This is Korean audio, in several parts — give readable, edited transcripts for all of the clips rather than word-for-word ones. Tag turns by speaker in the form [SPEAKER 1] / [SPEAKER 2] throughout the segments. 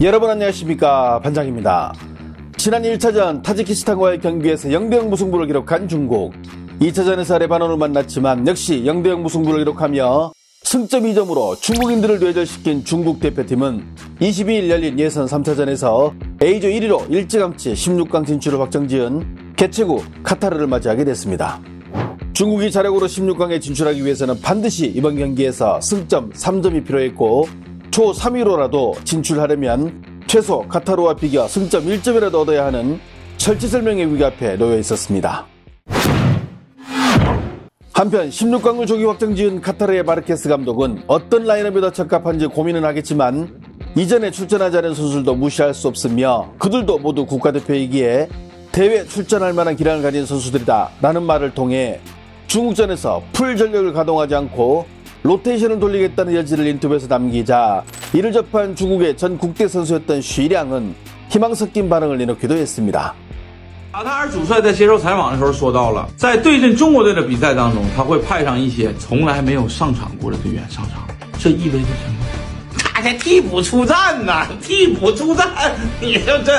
[SPEAKER 1] 여러분 안녕하십니까, 반장입니다. 지난 1차전 타지키스탄과의 경기에서 0대0 무승부를 기록한 중국. 2차전에서 레바논을 만났지만 역시 0대0 무승부를 기록하며 승점 2점으로 중국인들을 뇌절시킨 중국 대표팀은 22일 열린 예선 3차전에서 A조 1위로 일찌감치 16강 진출을 확정지은 개최국 카타르를 맞이하게 됐습니다. 중국이 자력으로 16강에 진출하기 위해서는 반드시 이번 경기에서 승점 3점이 필요했고 초 3위로라도 진출하려면 최소 카타르와 비겨 승점 1점이라도 얻어야 하는 철지설명의 위기 앞에 놓여 있었습니다. 한편 16강을 조기 확정지은 카타르의 마르케스 감독은 어떤 라인업이 더 적합한지 고민은 하겠지만 이전에 출전하지 않은 선수들도 무시할 수 없으며 그들도 모두 국가대표이기에 대회 출전할 만한 기량을 가진 선수들이다 라는 말을 통해 중국전에서 풀 전력을 가동하지 않고 로테이션을 돌리겠다는 여지를 인터뷰에서 남기자 이를 접한 중국의 전 국대 선수였던 쉬량은 희망 섞인 반응을 내놓기도 했습니다.
[SPEAKER 2] 卡塔尔主帅在接受采访的时候说到了，在对阵中国队的比赛当中，他会派上一些从来没有上场过的队员上场，这意味着什么？他在替补出战呐，替补出战，你说这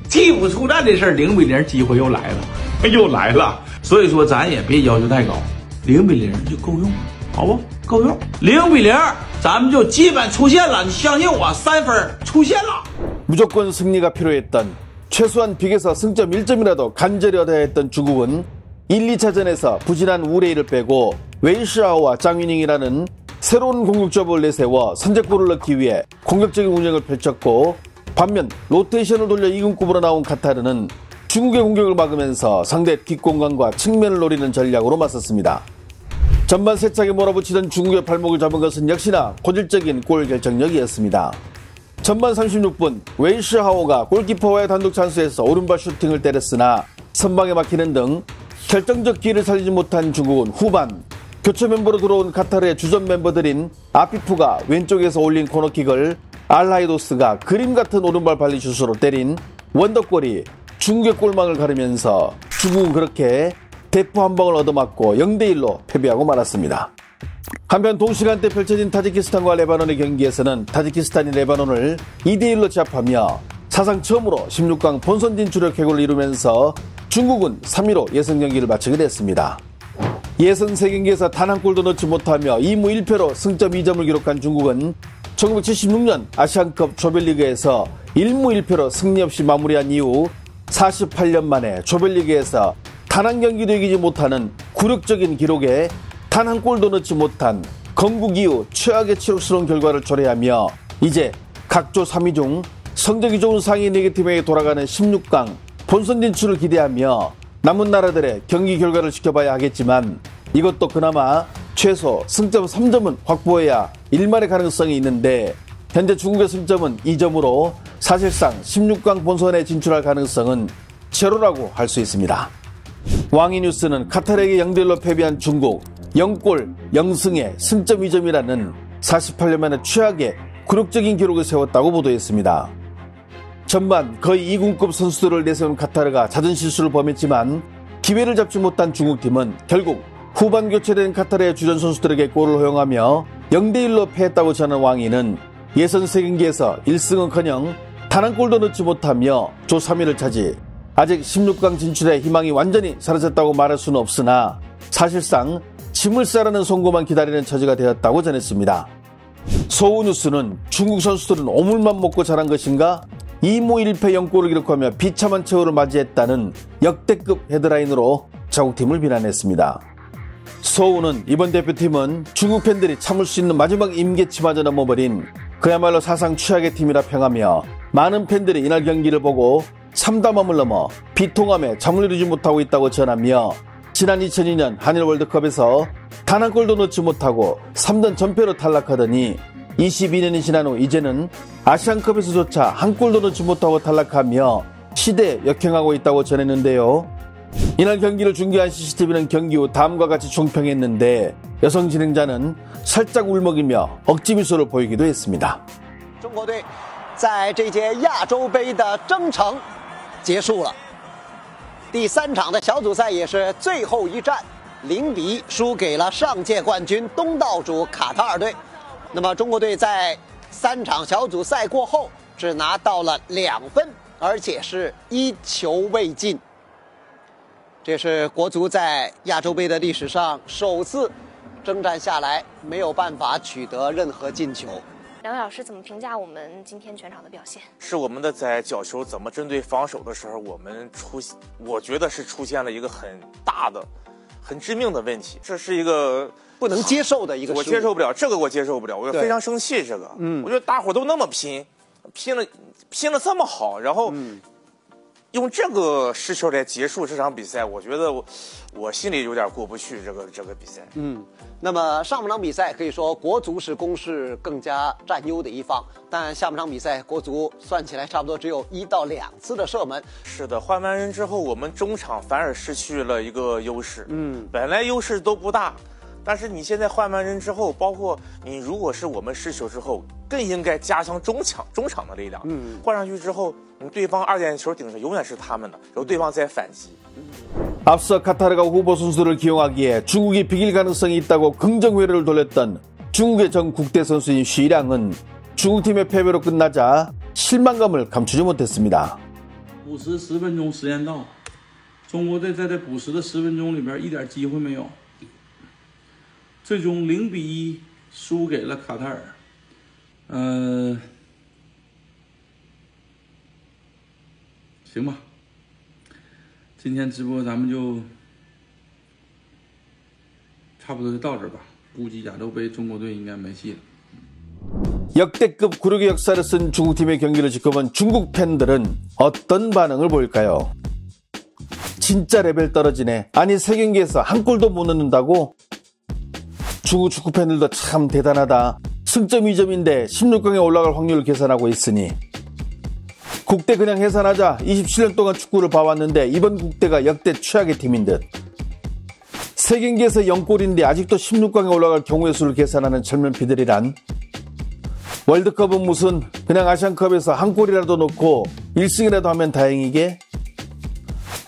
[SPEAKER 2] 替补出战的事0比0机会又来了，所以说咱也别要求太高，0比0就够用，好不？够用，0比0咱们就基本出现了，你相信我，3分出现了。
[SPEAKER 1] 무조건 승리가 필요했던 최소한 빅에서 승점 1점이라도 간절히 얻어야 했던 중국은 1, 2차전에서 부진한 우레이를 빼고 웨이시아오와 장위닝이라는 새로운 공격 조합을 내세워 선제골을 넣기 위해 공격적인 운영을 펼쳤고 반면 로테이션을 돌려 2군급으로 나온 카타르는 중국의 공격을 막으면서 상대 뒷공간과 측면을 노리는 전략으로 맞섰습니다. 전반 세차게 몰아붙이던 중국의 발목을 잡은 것은 역시나 고질적인 골 결정력이었습니다. 전반 36분 웨이시하오가 골키퍼와의 단독 찬스에서 오른발 슈팅을 때렸으나 선방에 막히는 등 결정적 기회를 살리지 못한 중국은 후반 교체 멤버로 들어온 카타르의 주전 멤버들인 아피프가 왼쪽에서 올린 코너킥을 알하이도스가 그림 같은 오른발 발리슛으로 때린 원더골이 중국의 골망을 가르면서 중국은 그렇게 대포 한 방을 얻어맞고 0대1로 패배하고 말았습니다. 한편 동시간대 펼쳐진 타지키스탄과 레바논의 경기에서는 타지키스탄이 레바논을 2대1로 제압하며 사상 처음으로 16강 본선 진출의 쾌거를 이루면서 중국은 3위로 예선 경기를 마치게 됐습니다. 예선 3경기에서 단 한 골도 넣지 못하며 2무 1패로 승점 2점을 기록한 중국은 1976년 아시안컵 조별리그에서 1무 1패로 승리 없이 마무리한 이후 48년 만에 조별리그에서 단 한 경기도 이기지 못하는 굴욕적인 기록에 단 한 골도 넣지 못한 건국 이후 최악의 치욕스러운 결과를 초래하며 이제 각조 3위 중 성적이 좋은 상위 4개 팀에게 돌아가는 16강 본선 진출을 기대하며 남은 나라들의 경기 결과를 지켜봐야 하겠지만 이것도 그나마 최소 승점 3점은 확보해야 일말의 가능성이 있는데 현재 중국의 승점은 2점으로 사실상 16강 본선에 진출할 가능성은 제로라고 할 수 있습니다. 왕이뉴스는 카타르에게 0대1로 패배한 중국 0골 0승에 승점 2점이라는 48년 만에 최악의 굴욕적인 기록을 세웠다고 보도했습니다. 전반 거의 2군급 선수들을 내세운 카타르가 잦은 실수를 범했지만 기회를 잡지 못한 중국팀은 결국 후반 교체된 카타르의 주전 선수들에게 골을 허용하며 0대1로 패했다고 전한 왕이는 예선 3경기에서 1승은커녕 단 한 골도 넣지 못하며 조 3위를 차지 아직 16강 진출의 희망이 완전히 사라졌다고 말할 수는 없으나 사실상 짐을 싸라는 송고만 기다리는 처지가 되었다고 전했습니다. 소우뉴스는 중국 선수들은 오물만 먹고 자란 것인가 2무 1패 0골을 기록하며 비참한 최후를 맞이했다는 역대급 헤드라인으로 자국팀을 비난했습니다. 소우는 이번 대표팀은 중국 팬들이 참을 수 있는 마지막 임계치마저 넘어버린 그야말로 사상 최악의 팀이라 평하며 많은 팬들이 이날 경기를 보고 참담함을 넘어 비통함에 잠을 이루지 못하고 있다고 전하며 지난 2002년 한일 월드컵에서 단 한 골도 넣지 못하고 3전 전패로 탈락하더니 22년이 지난 후 이제는 아시안컵에서조차 한 골도 넣지 못하고 탈락하며 시대에 역행하고 있다고 전했는데요. 이날 경기를 중계한 CCTV는 경기 후 다음과 같이 총평했는데 여성 진행자는 살짝 울먹이며 억지 미소를 보이기도 했습니다.
[SPEAKER 3] 中国队在这届亚洲杯的征程结束了。第3场的小组赛也是最后一战，0比1输给了上届冠军东道主卡塔尔队。那么中国队在3场小组赛过后只拿到了2分，而且是1球未进。这是国足在亚洲杯的历史上首次征战下来没有办法取得任何进球。
[SPEAKER 4] 两位老师怎么评价我们今天全场的表现？
[SPEAKER 5] 是我们的在角球怎么针对防守的时候，我觉得是出现了一个很大的、很致命的问题。这是一个
[SPEAKER 3] 不能接受的一个失误，
[SPEAKER 5] 我接受不了这个，我接受不了，我非常生气。这个，我觉得大伙都那么拼了这么好，然后用这个失球来结束这场比赛，我觉得我心里有点过不去这个比赛。
[SPEAKER 3] 那么上半场比赛可以说国足是攻势更加占优的一方，但下半场比赛国足算起来差不多只有1到2次的射门。
[SPEAKER 5] 是的，换完人之后，我们中场反而失去了一个优势。本来优势都不大。但是你现在换完人之后，包括你如果是我们失球之后，更应该加强中场的力量。换上去之后，你对方2点球顶着永远是他们的，然后对方再反击。
[SPEAKER 1] 앞서 카타르가 후보 선수를 기용하기에 중국이 비길 가능성이 있다고 긍정회로를 돌렸던 중국의 전 국대 선수인 쉬량은 중국팀의 패배로 끝나자 실망감을 감추지 못했습니다.
[SPEAKER 2] 补时10分钟时间到，中国队在这补时的10分钟里边一点机会没有。 最终0比1输给了卡塔尔。行吧，今天直播咱们就差不多就到这儿吧。估计亚洲杯中国队应该没戏了。
[SPEAKER 1] 역대급 굴욕의 역사를 쓴 중국팀의 경기를 지켜본 중국 팬들은 어떤 반응을 보일까요? 진짜 레벨 떨어지네. 아니 3경기에서 한 골도 못 넣는다고? 중국 축구 팬들도 참 대단하다. 승점 2점인데 16강에 올라갈 확률을 계산하고 있으니. 국대 그냥 해산하자. 27년 동안 축구를 봐왔는데 이번 국대가 역대 최악의 팀인 듯. 3경기에서 0골인데 아직도 16강에 올라갈 경우의 수를 계산하는 철면피들이란. 월드컵은 무슨 그냥 아시안컵에서 한 골이라도 넣고 1승이라도 하면 다행이게.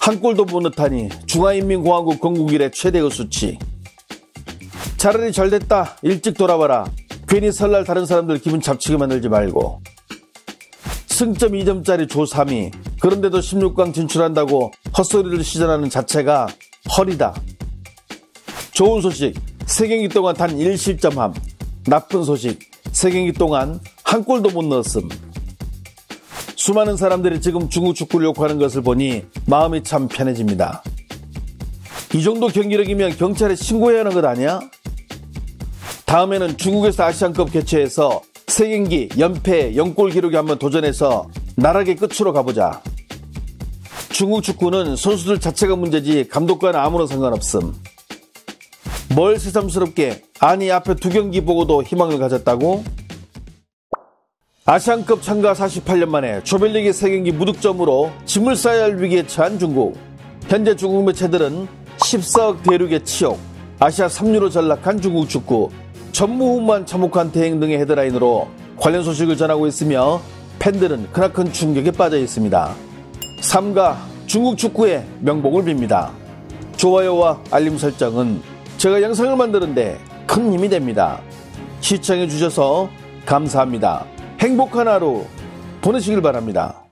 [SPEAKER 1] 한 골도 못 넣다니 중화인민공화국 건국 이래 최대의 수치. 차라리 잘됐다 일찍 돌아와라. 괜히 설날 다른 사람들 기분 잡치게 만들지 말고. 승점 2점짜리 조 3위 그런데도 16강 진출한다고 헛소리를 시전하는 자체가 허리다. 좋은 소식 3경기 동안 단 1실점함. 나쁜 소식 3경기 동안 한 골도 못 넣었음. 수많은 사람들이 지금 중국 축구를 욕하는 것을 보니 마음이 참 편해집니다. 이 정도 경기력이면 경찰에 신고해야 하는 것 아니야? 다음에는 중국에서 아시안컵 개최해서 3경기 연패 0골 기록에 한번 도전해서 나락의 끝으로 가보자. 중국 축구는 선수들 자체가 문제지 감독과는 아무런 상관없음. 뭘 새삼스럽게 아니 앞에 2경기 보고도 희망을 가졌다고? 아시안컵 참가 48년 만에 조별리그 3경기 무득점으로 짐을 싸야 할 위기에 처한 중국. 현재 중국 매체들은 14억 대륙의 치욕, 아시아 3류로 전락한 중국 축구, 전무후무한 참혹한 대행 등의 헤드라인으로 관련 소식을 전하고 있으며 팬들은 크나큰 충격에 빠져 있습니다. 삼가 중국 축구의 명복을 빕니다. 좋아요와 알림 설정은 제가 영상을 만드는데 큰 힘이 됩니다. 시청해 주셔서 감사합니다. 행복한 하루 보내시길 바랍니다.